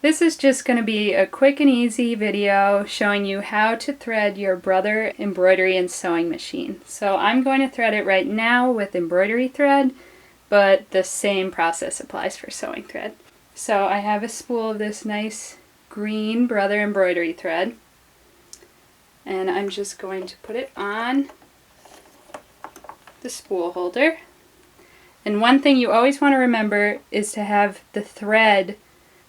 This is just going to be a quick and easy video showing you how to thread your Brother embroidery and sewing machine. So I'm going to thread it right now with embroidery thread, but the same process applies for sewing thread. So I have a spool of this nice green Brother embroidery thread, and I'm just going to put it on the spool holder. And one thing you always want to remember is to have the thread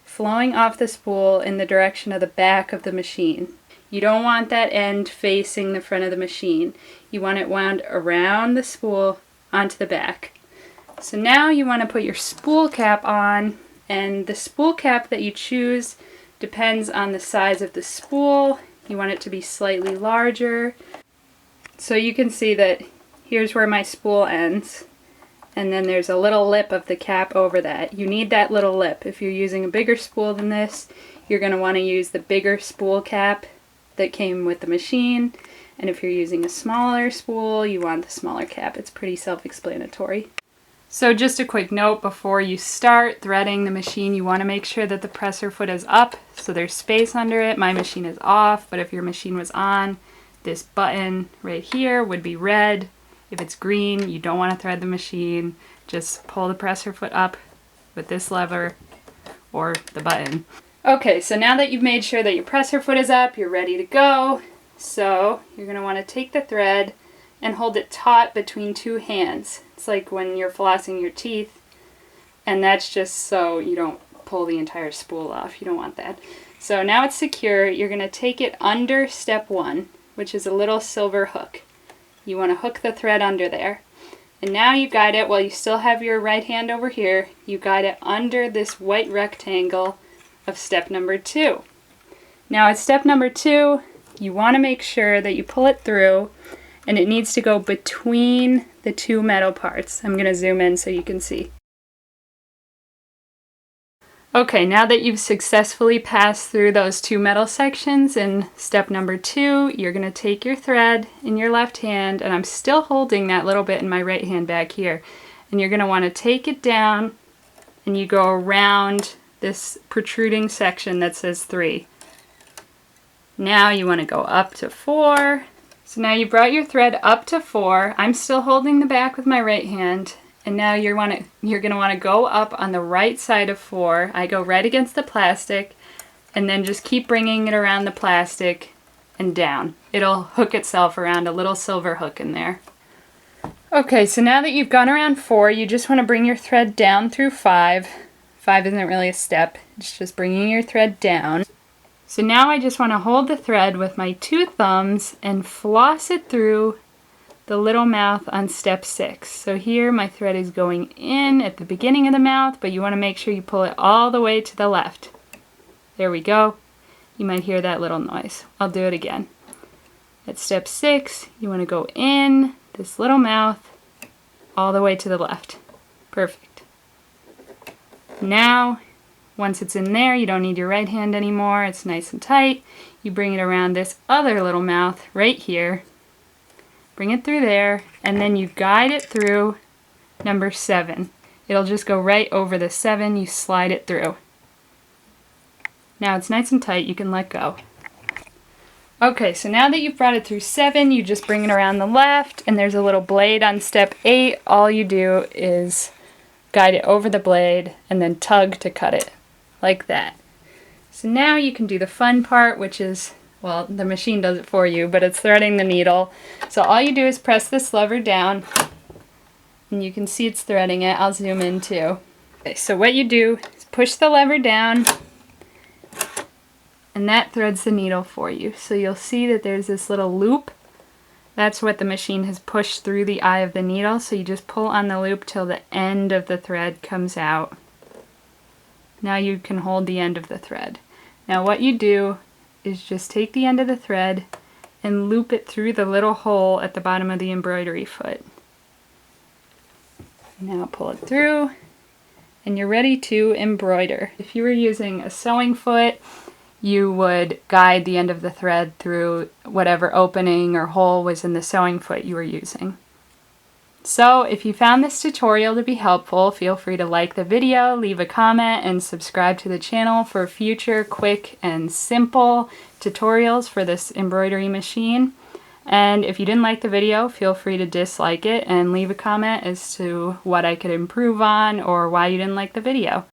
flowing off the spool in the direction of the back of the machine. You don't want that end facing the front of the machine. You want it wound around the spool onto the back. So now you want to put your spool cap on, and the spool cap that you choose depends on the size of the spool. You want it to be slightly larger. So you can see that here's where my spool ends. And then there's a little lip of the cap over that. You need that little lip. If you're using a bigger spool than this, you're going to want to use the bigger spool cap that came with the machine. And if you're using a smaller spool, you want the smaller cap. It's pretty self-explanatory. So just a quick note, before you start threading the machine, you want to make sure that the presser foot is up so there's space under it. My machine is off, but if your machine was on, this button right here would be red. If it's green, you don't want to thread the machine. Just pull the presser foot up with this lever or the button. Okay, so now that you've made sure that your presser foot is up, you're ready to go. So you're going to want to take the thread and hold it taut between two hands. It's like when you're flossing your teeth, and that's just so you don't pull the entire spool off. You don't want that. So now it's secure. You're going to take it under step 1, which is a little silver hook. You want to hook the thread under there. And now you guide it, while you still have your right hand over here, you guide it under this white rectangle of step number 2. Now at step number 2, you want to make sure that you pull it through, and it needs to go between the two metal parts. I'm going to zoom in so you can see. Okay, now that you've successfully passed through those two metal sections in step number 2, you're going to take your thread in your left hand, and I'm still holding that little bit in my right hand back here, and you're going to want to take it down, and you go around this protruding section that says 3. Now you want to go up to 4. So now you brought your thread up to 4. I'm still holding the back with my right hand. And now you're going to want to go up on the right side of 4. I go right against the plastic, and then just keep bringing it around the plastic and down. It'll hook itself around a little silver hook in there. Okay, so now that you've gone around 4, you just want to bring your thread down through 5. 5 isn't really a step, it's just bringing your thread down. So now I just want to hold the thread with my 2 thumbs and floss it through the little mouth on step 6. So here my thread is going in at the beginning of the mouth, but you want to make sure you pull it all the way to the left. There we go. You might hear that little noise. I'll do it again. At step 6, you want to go in this little mouth all the way to the left. Perfect. Now, once it's in there, you don't need your right hand anymore. It's nice and tight. You bring it around this other little mouth right here. Bring it through there, and then you guide it through number 7. It'll just go right over the 7. You slide it through. Now it's nice and tight. You can let go. Okay, so now that you've brought it through 7, you just bring it around the left, and there's a little blade on step 8. All you do is guide it over the blade and then tug to cut it, like that. So now you can do the fun part, which is, well, the machine does it for you, but it's threading the needle. So all you do is press this lever down, and you can see it's threading it. I'll zoom in too. Okay, so what you do is push the lever down, and that threads the needle for you. So you'll see that there's this little loop. That's what the machine has pushed through the eye of the needle. So you just pull on the loop till the end of the thread comes out. Now you can hold the end of the thread. Now what you do is just take the end of the thread and loop it through the little hole at the bottom of the embroidery foot. Now pull it through, and you're ready to embroider. If you were using a sewing foot, you would guide the end of the thread through whatever opening or hole was in the sewing foot you were using. So if you found this tutorial to be helpful, feel free to like the video, leave a comment, and subscribe to the channel for future quick and simple tutorials for this embroidery machine. And if you didn't like the video, feel free to dislike it and leave a comment as to what I could improve on or why you didn't like the video.